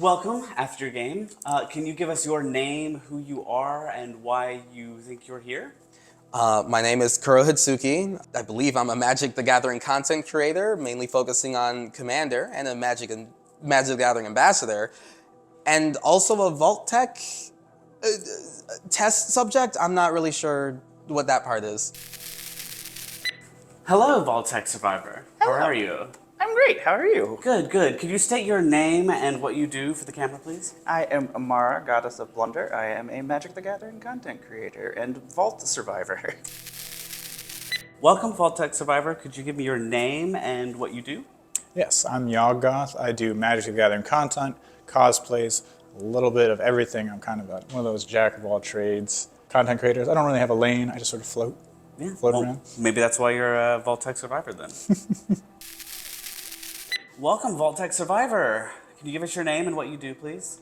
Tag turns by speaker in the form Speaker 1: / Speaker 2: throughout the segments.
Speaker 1: Welcome after your game. Can you give us your name, who you are, and why you think you're here?
Speaker 2: My name is Kuro Hitsuki. I believe I'm a Magic the Gathering content creator, mainly focusing on Commander, and a Magic the Gathering ambassador, and also a Vault Tech test subject. I'm not really sure what that part is.
Speaker 1: Hello, Vault-Tec Survivor.
Speaker 3: Hello.
Speaker 1: How are you?
Speaker 3: I'm great. How are you?
Speaker 1: Good, good. Could you state your name and what you do for the camera, please?
Speaker 3: I am Emmara, Goddess of Blunder. I am a Magic the Gathering content creator and Vault survivor.
Speaker 1: Welcome, Vault-Tec Survivor. Could you give me your name and what you do?
Speaker 4: Yes, I'm Yawgoth. I do Magic the Gathering content, cosplays, a little bit of everything. I'm kind of one of those jack of all trades content creators. I don't really have a lane. I just sort of float around.
Speaker 1: Maybe that's why you're a Vault-Tec Survivor then. Welcome, Vault-Tec Survivor. Can you give us your name and what you do, please?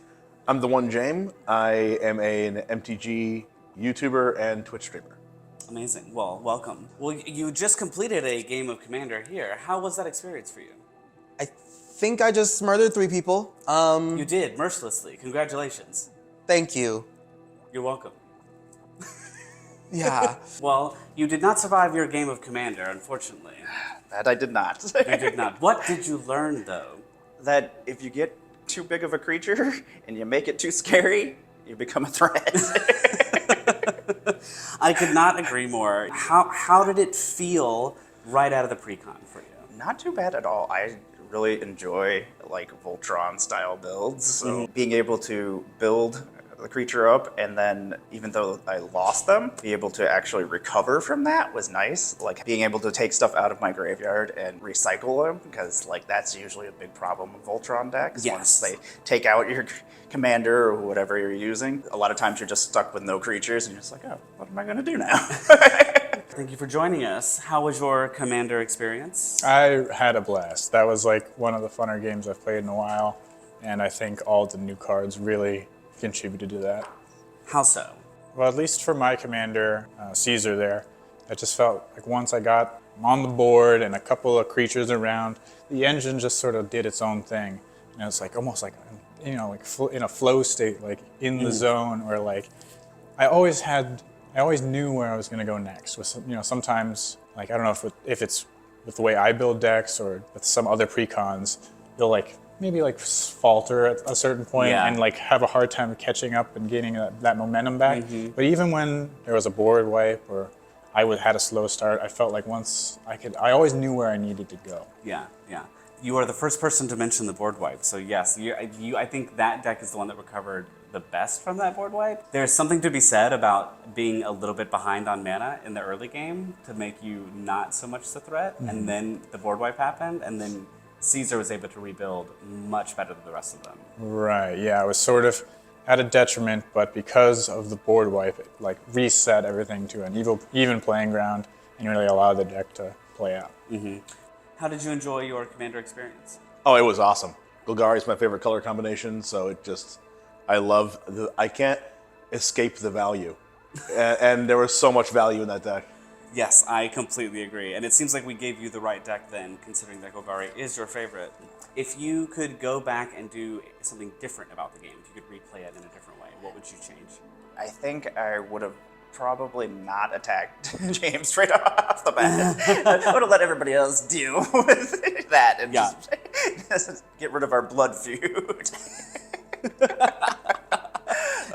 Speaker 5: I'm TheoneJame. I am an MTG YouTuber and Twitch streamer.
Speaker 1: Amazing. Well, welcome. Well, you just completed a game of Commander here. How was that experience for you?
Speaker 2: I think I just murdered 3 people.
Speaker 1: You did, mercilessly. Congratulations.
Speaker 2: Thank you.
Speaker 1: You're welcome.
Speaker 2: Yeah.
Speaker 1: Well, you did not survive your game of Commander, unfortunately.
Speaker 3: That I did not.
Speaker 1: You did not. What did you learn, though?
Speaker 3: That if you get too big of a creature and you make it too scary, you become a threat.
Speaker 1: I could not agree more. How did it feel right out of the Precon for you?
Speaker 3: Not too bad at all. I really enjoy like Voltron style builds. So being able to build the creature up and then even though I lost them, be able to actually recover from that was nice. Like being able to take stuff out of my graveyard and recycle them because like that's usually a big problem with Voltron decks.
Speaker 1: Yes.
Speaker 3: Once they take out your commander or whatever you're using, a lot of times you're just stuck with no creatures and you're just like, oh, what am I gonna do now?
Speaker 1: Thank you for joining us. How was your Commander experience?
Speaker 4: I had a blast. That was like one of the funner games I've played in a while, and I think all the new cards really contributed to that.
Speaker 1: How so?
Speaker 4: Well, at least for my commander, Caesar there, I just felt like once I got on the board and a couple of creatures around, the engine just sort of did its own thing. And it's like almost like, you know, like in a flow state, like in the zone where like, I always knew where I was going to go next. With, you know, sometimes, like, I don't know if it's with the way I build decks or with some other precons, you'll like, maybe like falter at a certain point and like have a hard time catching up and getting that momentum back. But even when there was a board wipe or I had a slow start, I felt like once I always knew where I needed to go.
Speaker 1: Yeah, yeah. You are the first person to mention the board wipe, so yes, I think that deck is the one that recovered the best from that board wipe. There's something to be said about being a little bit behind on mana in the early game to make you not so much the threat, and then the board wipe happened, and then Caesar was able to rebuild much better than the rest of them.
Speaker 4: Right, yeah, it was sort of at a detriment, but because of the board wipe, it like reset everything to an even playing ground and really allowed the deck to play out.
Speaker 1: How did you enjoy your Commander experience?
Speaker 5: Oh, it was awesome. Golgari is my favorite color combination, so I can't escape the value. and there was so much value in that deck.
Speaker 1: Yes, I completely agree. And it seems like we gave you the right deck then, considering that Golgari is your favorite. If you could go back and do something different about the game, if you could replay it in a different way, what would you change?
Speaker 3: I think I would have probably not attacked James straight off the bat. I would have let everybody else deal with that and just get rid of our blood feud.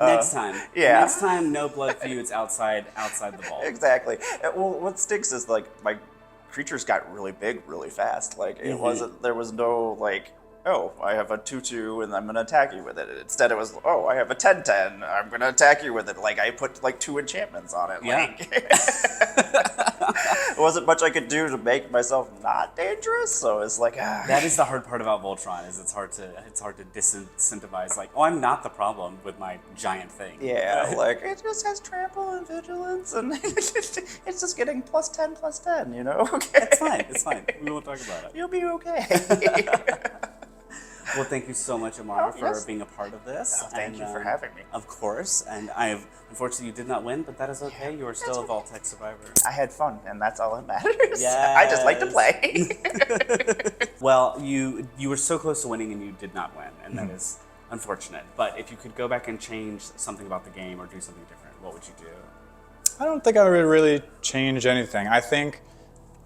Speaker 1: Next time.
Speaker 3: Yeah.
Speaker 1: Next time, no blood feuds outside the vault.
Speaker 3: Exactly. Well, what stinks is like my creatures got really big really fast. Like it wasn't. There was no like, oh, I have a 2/2 and I'm gonna attack you with it. Instead, it was, oh, I have a 10/10. I'm gonna attack you with it. Like I put like 2 enchantments on it.
Speaker 1: Yeah.
Speaker 3: Like, it wasn't much I could do to make myself not dangerous. So it's like
Speaker 1: That is the hard part about Voltron. Is it's hard to disincentivize. Like, oh, I'm not the problem with my giant thing.
Speaker 3: yeah, like it just has trample and vigilance, and it's just getting +10/+10. You know.
Speaker 1: It's fine. It's fine. We won't talk about it.
Speaker 3: You'll be okay.
Speaker 1: Well, thank you so much, Emmara, for
Speaker 3: yes.
Speaker 1: being a part of this.
Speaker 3: Oh, thank you for having me.
Speaker 1: Of course. And unfortunately, you did not win, but that is okay. You are still a Vault-Tec survivor.
Speaker 3: I had fun, and that's all that matters.
Speaker 1: Yes.
Speaker 3: I just like to play.
Speaker 1: Well, you were so close to winning, and you did not win, and that is unfortunate. But if you could go back and change something about the game or do something different, what would you do?
Speaker 4: I don't think I would really change anything. I think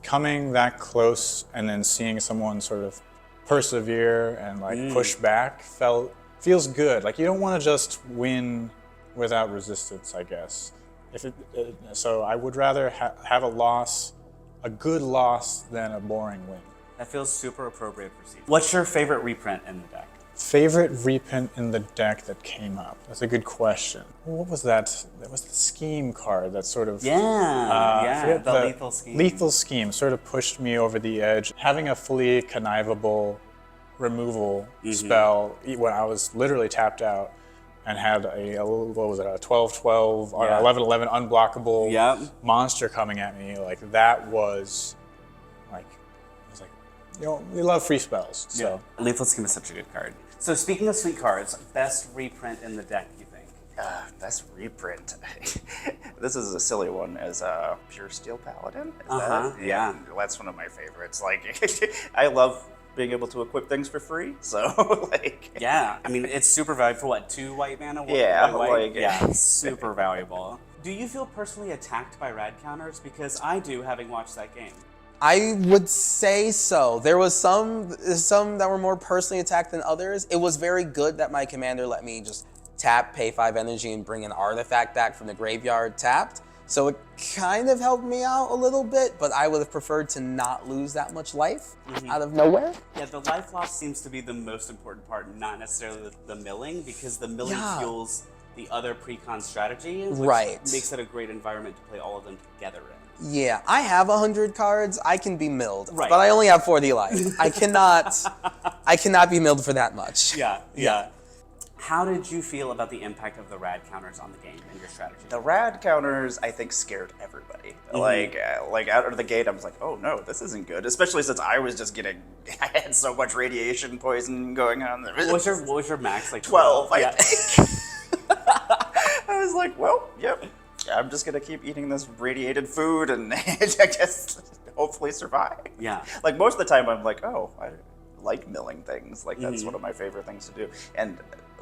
Speaker 4: coming that close and then seeing someone sort of persevere and like push back feels good. Like you don't want to just win without resistance, I guess. So I would rather have a good loss than a boring win.
Speaker 1: That feels super appropriate for season. What's your favorite reprint in the deck?
Speaker 4: Favorite reprint in the deck that came up? That's a good question. What was that? That was the scheme card that sort of...
Speaker 1: The lethal scheme.
Speaker 4: Lethal scheme sort of pushed me over the edge. Having a fully connivable removal spell when I was literally tapped out and had a 12/12 or 11/11 unblockable monster coming at me, like that was like, I was like, you know, we love free spells. So
Speaker 1: Lethal Scheme is such a good card. So speaking of sweet cards, best reprint in the deck, you think?
Speaker 3: Best reprint. This is a silly one. As Pure Steel Paladin.
Speaker 1: Yeah.
Speaker 3: That's one of my favorites. Like, I love being able to equip things for free. So, like.
Speaker 1: Yeah, I mean it's super valuable for what, 2 white mana?
Speaker 3: Yeah,
Speaker 1: white?
Speaker 3: like
Speaker 1: super valuable. Do you feel personally attacked by rad counters? Because I do, having watched that game.
Speaker 2: I would say so. There was some that were more personally attacked than others. It was very good that my commander let me just tap, pay 5 energy, and bring an artifact back from the graveyard tapped. So it kind of helped me out a little bit, but I would have preferred to not lose that much life out of nowhere.
Speaker 1: Yeah, the life loss seems to be the most important part, not necessarily the milling, because the milling fuels the other Precon strategy, which makes it a great environment to play all of them together in.
Speaker 2: Yeah, I have 100 cards. I can be milled, but I only have 40 life. I cannot be milled for that much.
Speaker 1: Yeah. How did you feel about the impact of the rad counters on the game and your strategy?
Speaker 3: The rad counters, I think, scared everybody. Like out of the gate, I was like, oh no, this isn't good. Especially since I was just I had so much radiation poison going on.
Speaker 1: What was your max? Like
Speaker 3: 12, I think. I was like, well, yep. I'm just gonna keep eating this radiated food and I guess hopefully survive.
Speaker 1: Yeah.
Speaker 3: Like most of the time I'm like, oh, I like milling things. Like that's one of my favorite things to do. And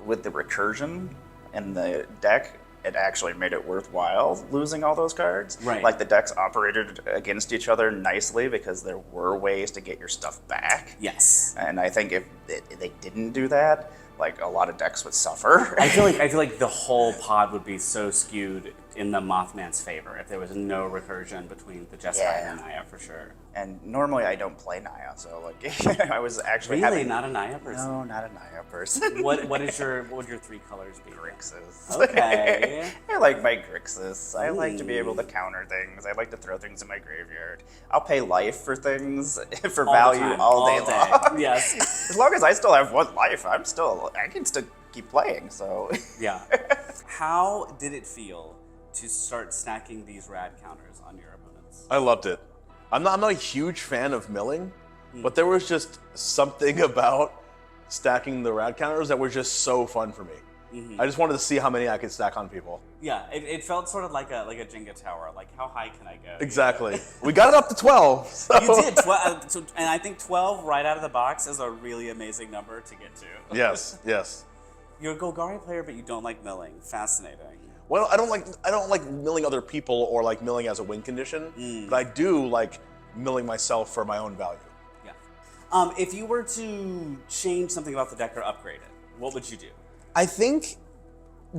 Speaker 3: with the recursion in the deck, it actually made it worthwhile losing all those cards.
Speaker 1: Right.
Speaker 3: Like the decks operated against each other nicely because there were ways to get your stuff back.
Speaker 1: Yes.
Speaker 3: And I think if they didn't do that, like a lot of decks would suffer.
Speaker 1: I feel like the whole pod would be so skewed in the Mothman's favor if there was no recursion between the Jeskai and the Naya for sure.
Speaker 3: And normally I don't play Naya, so like I was actually
Speaker 1: not a Naya person.
Speaker 3: No, not a Naya person.
Speaker 1: What would your 3 colors be?
Speaker 3: Grixis.
Speaker 1: Okay.
Speaker 3: I like my Grixis. I like to be able to counter things. I like to throw things in my graveyard. I'll pay life for things for value all day long.
Speaker 1: Yes.
Speaker 3: As long as I still have 1 life, I can still keep playing. So
Speaker 1: yeah. How did it feel to start stacking these rad counters on your opponents?
Speaker 5: I loved it. I'm not a huge fan of milling, but there was just something about stacking the rad counters that was just so fun for me. I just wanted to see how many I could stack on people.
Speaker 1: Yeah, it felt sort of like a Jenga tower. Like, how high can I go?
Speaker 5: Exactly. We got it up to 12. So.
Speaker 1: You did, and I think 12 right out of the box is a really amazing number to get to.
Speaker 5: Yes, yes.
Speaker 1: You're a Golgari player, but you don't like milling. Fascinating.
Speaker 5: Well, I don't like milling other people or like milling as a win condition, but I do like milling myself for my own value.
Speaker 1: Yeah. If you were to change something about the deck or upgrade it, what would you do?
Speaker 2: I think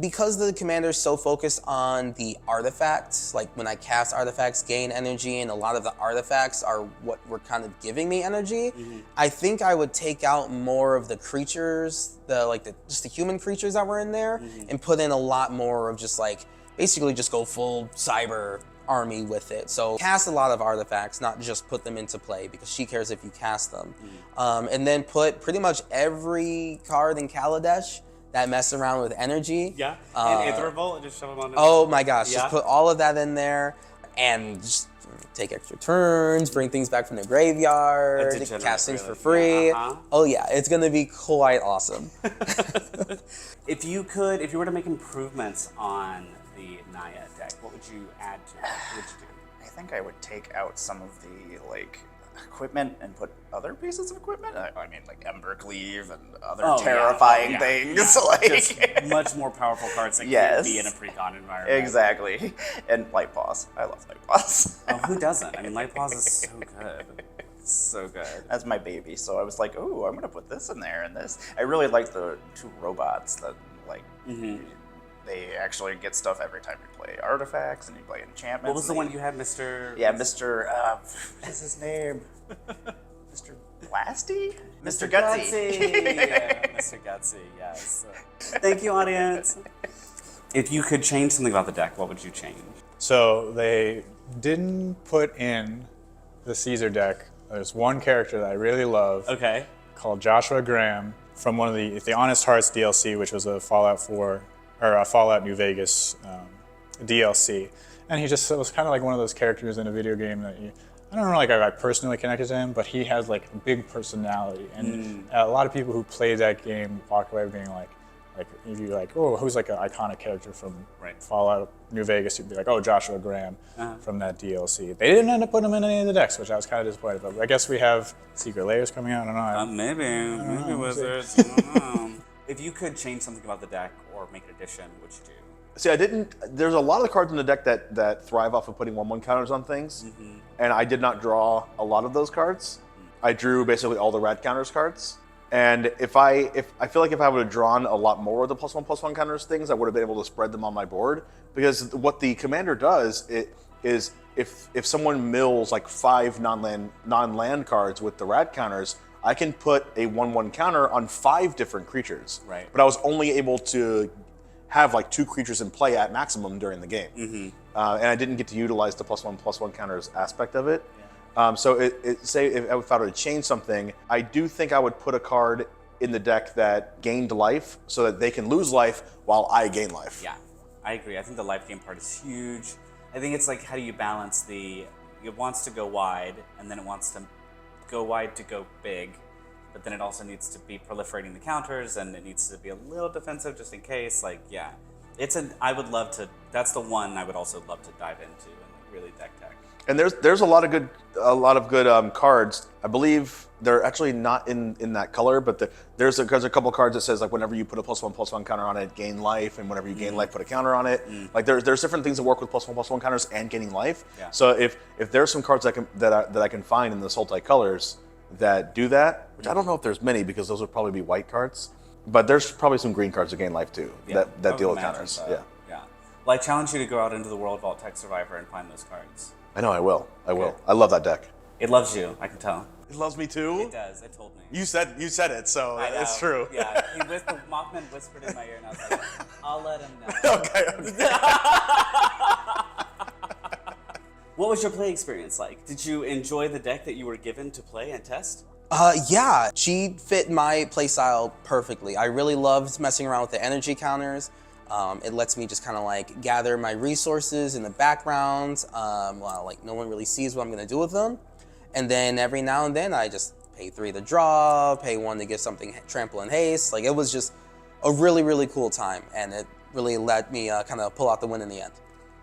Speaker 2: because the commander is so focused on the artifacts, like when I cast artifacts, gain energy, and a lot of the artifacts are what were kind of giving me energy, I think I would take out more of the creatures, just the human creatures that were in there, and put in a lot more of just like, basically just go full cyber army with it. So cast a lot of artifacts, not just put them into play, because she cares if you cast them. And then put pretty much every card in Kaladesh that mess around with energy.
Speaker 1: Yeah, and Aether Revolt, just shove them on.
Speaker 2: Oh my gosh, just put all of that in there and just take extra turns, bring things back from the graveyard, cast things for free. Oh yeah, it's gonna be quite awesome.
Speaker 1: If you were to make improvements on the Naya deck, what would you add to it? What would you do?
Speaker 3: I think I would take out some of the like equipment and put other pieces of equipment. I mean, like Ember Cleave and other
Speaker 1: Oh, yeah.
Speaker 3: terrifying
Speaker 1: Yeah.
Speaker 3: things.
Speaker 1: Yeah.
Speaker 3: Like
Speaker 1: Just much more powerful cards that
Speaker 3: Yes.
Speaker 1: can't be in a Precon environment.
Speaker 3: exactly. And Light Paws. I love Light Paws.
Speaker 1: Oh, who doesn't? I mean, Light Paws is so good. So good.
Speaker 3: That's my baby. So I was like, oh, I'm gonna put this in there and this. I really like the 2 robots that like. They actually get stuff every time you play artifacts and you play enchantments.
Speaker 1: What was the one you had, Mr.
Speaker 3: Yeah, Mr. What's his name? Mr. Blasty? Mr. Gutsy.
Speaker 1: Yeah, Mr. Gutsy, yes. Thank you, audience. If you could change something about the deck, what would you change?
Speaker 4: So they didn't put in the Caesar deck. There's one character that I really love
Speaker 1: Okay.
Speaker 4: called Joshua Graham from one of the Honest Hearts DLC, which was a Fallout 4 or a Fallout New Vegas DLC, and he just was kind of like one of those characters in a video game that I don't know, like I personally connected to him, but he has like a big personality, and a lot of people who play that game walk away being like if you like, oh, who's like an iconic character from Fallout New Vegas, you'd be like, oh, Joshua Graham from that DLC. They didn't end up putting him in any of the decks, which I was kind of disappointed about. But I guess we have Secret Layers coming out. I don't know.
Speaker 1: Maybe Wizards. I don't know. If you could change something about the deck or make an addition, would you do?
Speaker 5: See, I didn't. There's a lot of the cards in the deck that thrive off of putting 1/1 counters on things, and I did not draw a lot of those cards. I drew basically all the rad counters cards, and if I feel like if I would have drawn a lot more of the +1/+1 counters things, I would have been able to spread them on my board. Because what the commander does is if someone mills like 5 non-land cards with the rad counters, I can put a 1/1 counter on 5 different creatures.
Speaker 1: Right.
Speaker 5: But I was only able to have like 2 creatures in play at maximum during the game. And I didn't get to utilize the +1/+1 counters aspect of it. So say if I were to change something, I do think I would put a card in the deck that gained life so that they can lose life while I gain life.
Speaker 1: Yeah, I agree. I think the life gain part is huge. I think it's like, how do you balance it wants to go wide, and then it wants to go wide to go big, but then it also needs to be proliferating the counters, and it needs to be a little defensive just in case. Like, yeah, I would love to. That's the one I would also love to dive into and like really deck.
Speaker 5: And there's a lot of good cards. I believe they're actually not in that color, but there's a couple cards that says like whenever you put a +1/+1 counter on it, gain life, and whenever you gain life, put a counter on it. Like there's different things that work with +1/+1 counters and gaining life.
Speaker 1: Yeah.
Speaker 5: So if there's some cards that I can find in the Sultai colors that do that, which I don't know if there's many because those would probably be white cards, but there's probably some green cards that gain life too that deal with counters.
Speaker 1: So.
Speaker 5: Yeah.
Speaker 1: Well, I challenge you to go out into the World Vault Tech Survivor and find those cards.
Speaker 5: I know I will.
Speaker 1: Okay.
Speaker 5: I love that deck.
Speaker 1: It loves you, I can tell.
Speaker 5: It loves me too.
Speaker 1: It does. It told me.
Speaker 5: You said it, so
Speaker 1: I know.
Speaker 5: it's true.
Speaker 1: Yeah, Mothman whispered in my ear, and I was like, I'll let him know.
Speaker 5: Okay.
Speaker 1: What was your play experience like? Did you enjoy the deck that you were given to play and test?
Speaker 2: Yeah, she fit my playstyle perfectly. I really loved messing around with the energy counters. It lets me just kind of like gather my resources in the background while like no one really sees what I'm gonna do with them. And then every now and then I just pay 3 to draw, pay 1 to give something trample and haste. Like it was just a really, really cool time, and it really let me kind of pull out the win in the end.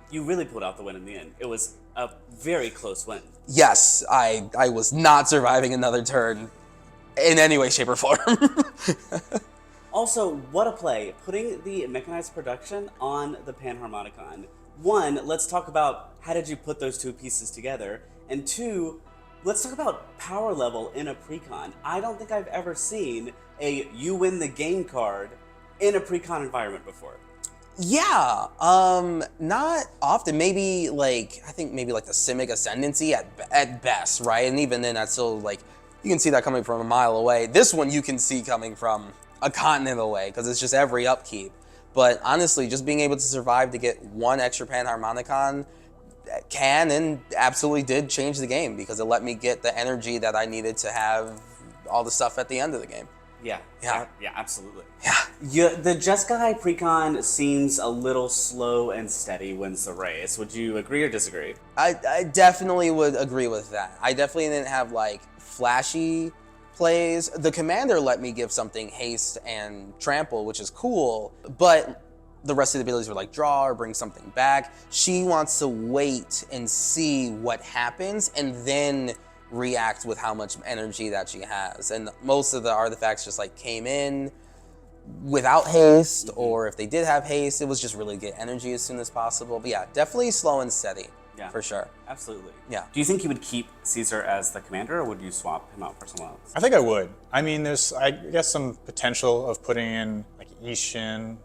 Speaker 1: You really pulled out the win in the end. It was a very close win.
Speaker 2: Yes, I was not surviving another turn in any way, shape, or form.
Speaker 1: Also, what a play, putting the mechanized production on the Panharmonicon. 1, let's talk about how did you put those 2 pieces together, and 2, let's talk about power level in a Precon. I don't think I've ever seen a you win the game card in a Precon environment before.
Speaker 2: Yeah, not often. Maybe like, I think maybe like the Simic Ascendancy at best, right? And even then, that's still like, you can see that coming from a mile away. This one you can see coming from a continent away because it's just every upkeep. But honestly, just being able to survive to get 1 extra Panharmonicon can and absolutely did change the game because it let me get the energy that I needed to have all the stuff at the end of the game.
Speaker 1: Yeah, absolutely.
Speaker 2: Yeah.
Speaker 1: The Jeskai Precon seems a little slow and steady wins the race. Would you agree or disagree?
Speaker 2: I definitely would agree with that. I definitely didn't have like flashy plays. The commander let me give something haste and trample, which is cool, but the rest of the abilities were like draw or bring something back. She wants to wait and see what happens and then react with how much energy that she has. And most of the artifacts just like came in without haste, or if they did have haste, it was just really get energy as soon as possible. But yeah, definitely slow and steady, for sure.
Speaker 1: Absolutely.
Speaker 2: Yeah.
Speaker 1: Do you think you would keep Caesar as the commander, or would you swap him out for someone else?
Speaker 4: I think I would. I mean, there's, I guess, some potential of putting in like Ishin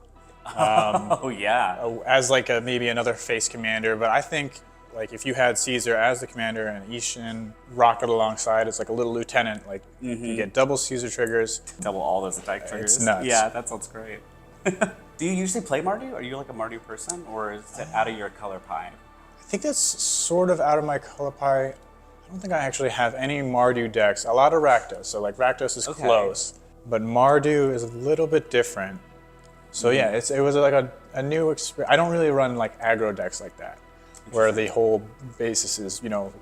Speaker 1: Oh yeah.
Speaker 4: as like a maybe another face commander, but I think like if you had Caesar as the commander and Ishin rocket alongside, it's like a little lieutenant. Like you get double Caesar triggers.
Speaker 1: Double all those attack triggers.
Speaker 4: It's nuts.
Speaker 1: Yeah, that sounds great. Do you usually play Mardu? Are you like a Mardu person, or is it out of your color pie?
Speaker 4: I think that's sort of out of my color pie. I don't think I actually have any Mardu decks. A lot of Rakdos, so like Rakdos is close, but Mardu is a little bit different. So yeah, it was like a new experience. I don't really run like aggro decks like that, where the whole basis is, you know,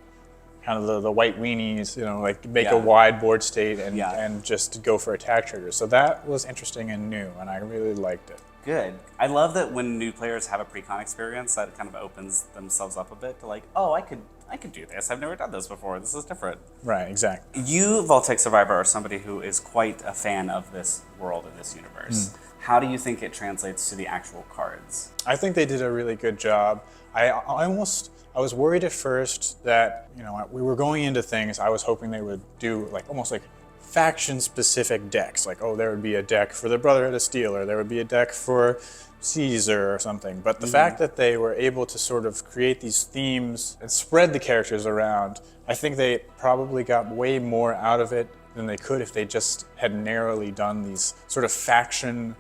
Speaker 4: kind of the white weenies, you know, like make a wide board state and just go for attack triggers. So that was interesting and new, and I really liked it.
Speaker 1: Good. I love that when new players have a Precon experience, that kind of opens themselves up a bit to like, oh, I could do this. I've never done this before. This is different.
Speaker 4: Right, exactly.
Speaker 1: You, Vault-Tec Survivor, are somebody who is quite a fan of this world and this universe. How do you think it translates to the actual cards?
Speaker 4: I think they did a really good job. I was worried at first that, you know, we were going into things, I was hoping they would do like almost like faction-specific decks. Like, oh, there would be a deck for the Brotherhood of Steel, or there would be a deck for Caesar or something. But the fact that they were able to sort of create these themes and spread the characters around, I think they probably got way more out of it than they could if they just had narrowly done these sort of faction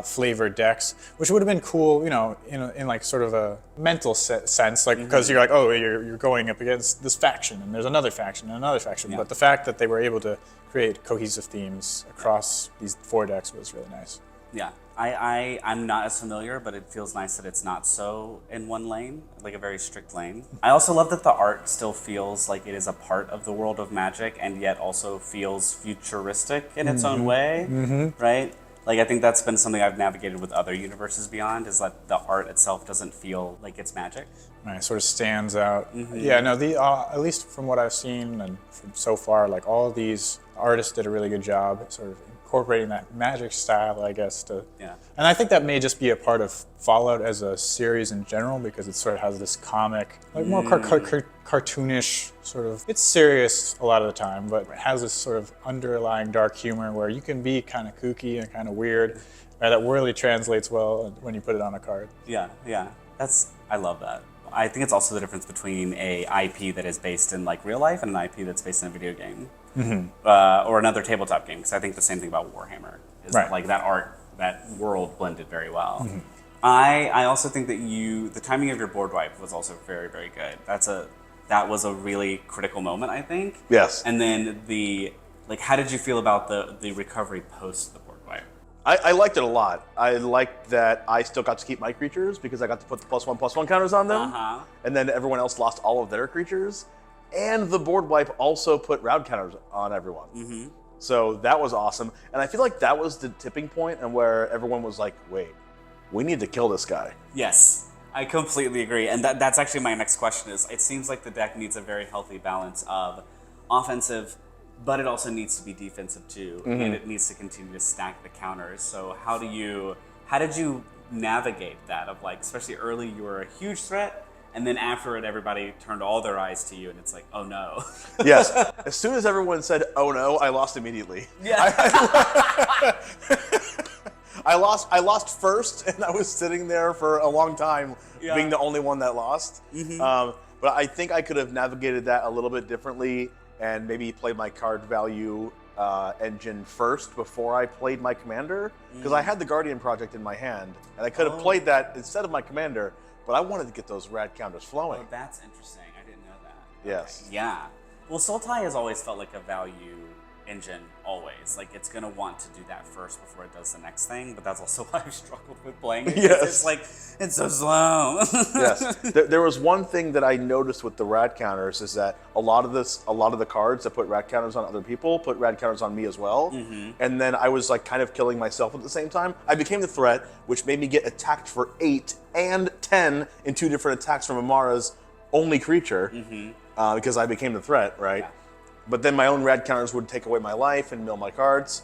Speaker 4: flavored decks, which would have been cool, you know, in like sort of a mental sense, like because you're like, oh, you're going up against this faction and there's another faction and another faction. But the fact that they were able to create cohesive themes across these 4 decks was really nice.
Speaker 1: Yeah, I'm not as familiar, but it feels nice that it's not so in one lane, like a very strict lane. I also love that the art still feels like it is a part of the world of Magic, and yet also feels futuristic in its own way, right? Like, I think that's been something I've navigated with other universes beyond, is that the art itself doesn't feel like it's Magic.
Speaker 4: Right, it sort of stands out. Yeah, no, at least from what I've seen and from so far, like all of these artists did a really good job at sort of incorporating that Magic style, I guess. And I think that may just be a part of Fallout as a series in general, because it sort of has this comic, like more cartoonish sort of, it's serious a lot of the time, but it has this sort of underlying dark humor where you can be kind of kooky and kind of weird, and that really translates well when you put it on a card.
Speaker 1: Yeah, I love that. I think it's also the difference between a IP that is based in like real life and an IP that's based in a video game. Or another tabletop game, because I think the same thing about Warhammer is that, like, that art, that world blended very well. I also think that the timing of your board wipe was also very, very good. That was a really critical moment, I think.
Speaker 5: Yes.
Speaker 1: And then how did you feel about the recovery post the board wipe?
Speaker 5: I liked it a lot. I liked that I still got to keep my creatures because I got to put the +1/+1 counters on them. And then everyone else lost all of their creatures. And the board wipe also put round counters on everyone. So that was awesome. And I feel like that was the tipping point, and where everyone was like, wait, we need to kill this guy.
Speaker 1: Yes, I completely agree. And that's actually my next question is, it seems like the deck needs a very healthy balance of offensive, but it also needs to be defensive too. And it needs to continue to stack the counters. So how did you navigate that of, like, especially early you were a huge threat, and then after it, everybody turned all their eyes to you, and it's like, oh no.
Speaker 5: Yes. As soon as everyone said, oh no, I lost immediately.
Speaker 1: Yeah.
Speaker 5: I lost first, and I was sitting there for a long time, being the only one that lost. But I think I could have navigated that a little bit differently, and maybe played my card value engine first before I played my commander, because I had the Guardian Project in my hand, and I could have played that instead of my commander. But I wanted to get those rad counters flowing.
Speaker 1: Oh, that's interesting. I didn't know that.
Speaker 5: Yes.
Speaker 1: Okay. Yeah. Well, Sultai has always felt like a value engine, always. Like, it's going to want to do that first before it does the next thing, but that's also why I've struggled with playing it.
Speaker 5: Yes.
Speaker 1: It's like, it's so slow.
Speaker 5: Yes. There was one thing that I noticed with the rad counters, is that a lot of the cards that put rad counters on other people put rad counters on me as well. And then I was like kind of killing myself at the same time. I became the threat, which made me get attacked for 8 and 10 in 2 different attacks from Emmara's only creature, because I became the threat, right? But then my own rad counters would take away my life and mill my cards,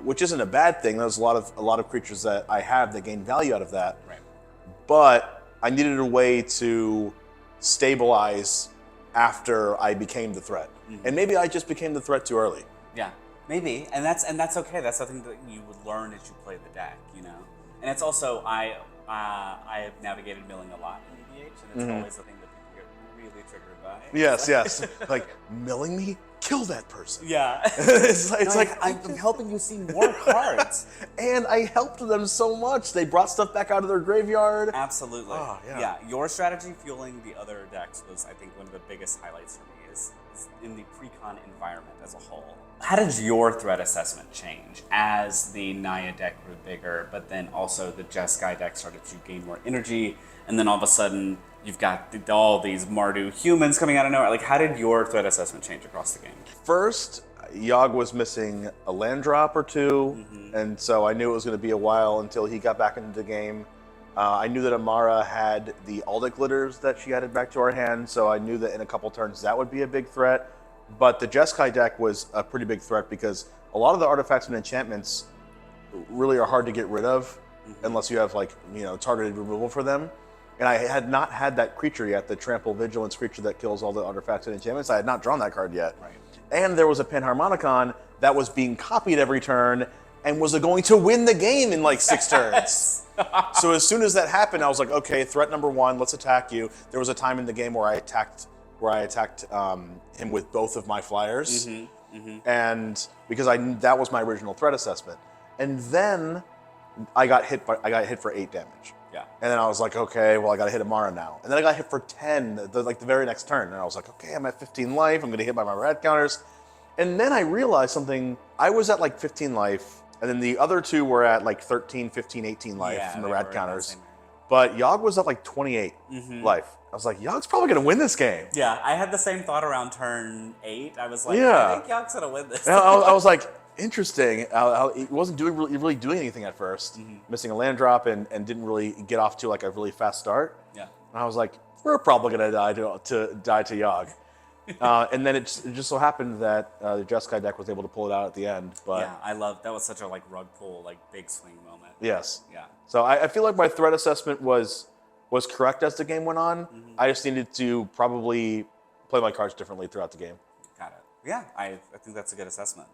Speaker 5: which isn't a bad thing. There's a lot of creatures that I have that gain value out of that.
Speaker 1: Right.
Speaker 5: But I needed a way to stabilize after I became the threat. And maybe I just became the threat too early.
Speaker 1: Yeah, maybe, and that's okay. That's something that you would learn as you play the deck, you know. And it's also I have navigated milling a lot in EDH, and it's always a thing that people get really triggered by.
Speaker 5: Yes. Like, milling me? Kill that person.
Speaker 1: Yeah.
Speaker 5: it's like
Speaker 1: I'm helping you see more cards.
Speaker 5: And I helped them so much. They brought stuff back out of their graveyard.
Speaker 1: Absolutely.
Speaker 5: Oh, yeah.
Speaker 1: Your strategy fueling the other decks was, I think, one of the biggest highlights for me is in the Precon environment as a whole. How did your threat assessment change as the Naya deck grew bigger, but then also the Jeskai deck started to gain more energy, and then all of a sudden you've got all these Mardu humans coming out of nowhere? Like, how did your threat assessment change across the game?
Speaker 5: First, Yawg was missing a land drop or two, and so I knew it was going to be a while until he got back into the game. I knew that Emmara had the Aldic Litters that she added back to our hand, so I knew that in a couple turns that would be a big threat. But the Jeskai deck was a pretty big threat because a lot of the artifacts and enchantments really are hard to get rid of unless you have, like, targeted removal for them. And I had not had that creature yet, the Trample Vigilance creature that kills all the artifacts and enchantments. I had not drawn that card yet.
Speaker 1: Right.
Speaker 5: And there was a Panharmonicon that was being copied every turn and was going to win the game in like 6 turns. So as soon as that happened, I was like, okay, threat number 1, let's attack you. There was a time in the game where I attacked him with both of my flyers, and because that was my original threat assessment. And then I got hit for 8 damage.
Speaker 1: Yeah.
Speaker 5: And then I was like, okay, well, I got to hit Emmara now. And then I got hit for 10, the very next turn. And I was like, okay, I'm at 15 life. I'm going to hit by my rad counters. And then I realized something. I was at like 15 life, and then the other 2 were at like 13, 15, 18 life from the rad counters. But Yawg was at like 28 life. I was like, Yawg's probably going to win this game.
Speaker 1: Yeah, I had the same thought around turn 8. I was like,
Speaker 5: Yeah.
Speaker 1: I think Yawg's going to win this.
Speaker 5: And I was like, interesting. He wasn't really doing anything at first, missing a land drop and didn't really get off to like a really fast start.
Speaker 1: Yeah.
Speaker 5: And I was like, we're probably gonna die to Yawg. And then it just so happened that the Jeskai deck was able to pull it out at the end. But
Speaker 1: Yeah, I love that was such a like rug pull, like big swing moment.
Speaker 5: yes,
Speaker 1: Yeah.
Speaker 5: So I feel like my threat assessment was correct as the game went on. I just needed to probably play my cards differently throughout the game.
Speaker 1: Got it. Yeah, I think that's a good assessment.